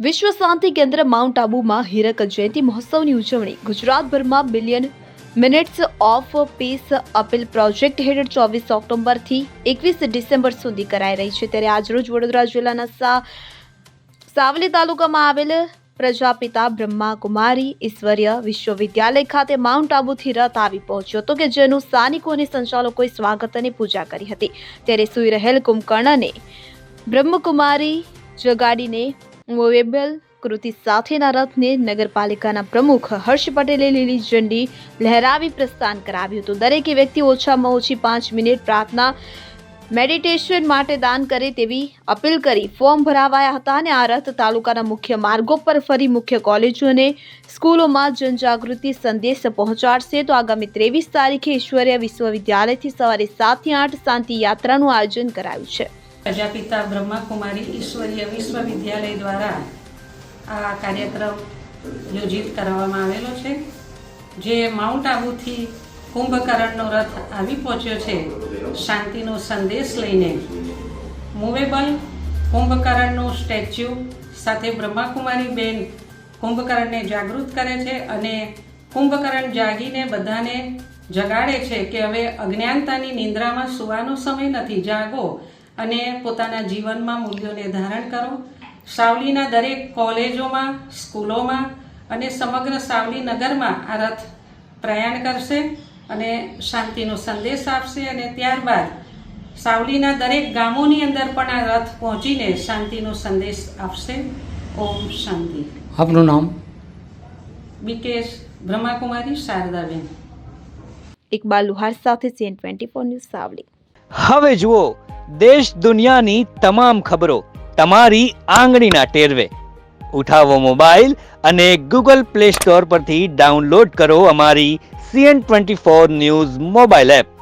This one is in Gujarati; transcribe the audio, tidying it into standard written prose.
વિશ્વ શાંતિ કેન્દ્ર માઉન્ટ આબુમાં હીરક જયંતિ મહોત્સવની ઉજવણી ગુજરાતભરમાં billion minutes of piece appeal project હેઠળ 24 ઓક્ટોબરથી 21 ડિસેમ્બર સુધી કરાઈ રહી છે। ત્યારે આજરોજ વડોદરા જિલ્લાના સાવલી તાલુકામાં આવેલ પ્રજાપિતા બ્રહ્માકુમારી ઈશ્વરીય વિશ્વવિદ્યાલય ખાતે માઉન્ટ આબુથી રથ આવી પહોંચ્યો હતો કે જેનું સ્થાનિકો અને સંચાલકોએ સ્વાગત અને પૂજા કરી હતી। ત્યારે સૂઈ રહેલ કુંભકર્ણને બ્રહ્મકુમારી જગાડીને મૂવેબલ કૃતિ સાથેના રથને નગરપાલિકાના પ્રમુખ હર્ષ પટેલે લીલી ઝંડી લહેરાવી પ્રસ્થાન કરાવ્યું હતું। દરેકે વ્યક્તિ ઓછામાં ઓછી 5 મિનિટ પ્રાર્થના મેડિટેશન માટે દાન કરે તેવી અપીલ કરી ફોર્મ ભરાવાયા હતા અને આ રથ તાલુકાના મુખ્ય માર્ગો પર ફરી મુખ્ય કોલેજો અને સ્કૂલોમાં જનજાગૃતિ સંદેશ પહોંચાડશે। તો આગામી 23 તારીખે ઈશ્વરીય વિશ્વવિદ્યાલયથી સવારે 7 થી 8 શાંતિ યાત્રાનું આયોજન કરાયું છે। પ્રજાપિતા બ્રહ્માકુમારી ઈશ્વરીય વિશ્વવિદ્યાલય દ્વારા આ કાર્યક્રમ યોજિત કરવામાં આવેલો છે, જે માઉન્ટ આબુથી કુંભકર્ણનો રથ આવી પહોંચ્યો છે શાંતિનો સંદેશ લઈને। મૂવેબલ કુંભકર્ણનું સ્ટેચ્યુ સાથે બ્રહ્માકુમારી બેન કુંભકર્ણને જાગૃત કરે છે અને કુંભકર્ણ જાગીને બધાને જગાડે છે કે હવે અજ્ઞાનતાની નિંદ્રામાં સૂવાનો સમય નથી, જાગો અને પોતાના જીવનમાં મૂલ્યોને ધારણ કરો। સાવલીના દરેક કોલેજોમાં, સ્કૂલોમાં અને સમગ્ર સાવલી નગરમાં આ રથ પ્રયાણ કરશે અને શાંતિનો સંદેશ આપશે અને ત્યારબાદ સાવલીના દરેક ગામોની અંદર પણ આ રથ પહોંચીને શાંતિનો સંદેશ આપશે। ઓમ શાંતિ। આપનું નામ? બીકેશ બ્રહ્માકુમારી શારદાબેન। ઇકબાલ લુહાર સાથે CN24 ન્યૂઝ સાવલી। હવે જુઓ દેશ દુનિયાની તમામ ખબરો તમારી આંગળીના ટેરવે। ઉઠાવો મોબાઈલ અને ગૂગલ પ્લે સ્ટોર પરથી ડાઉનલોડ કરો અમારી CN24 ન્યૂઝ મોબાઈલ એપ।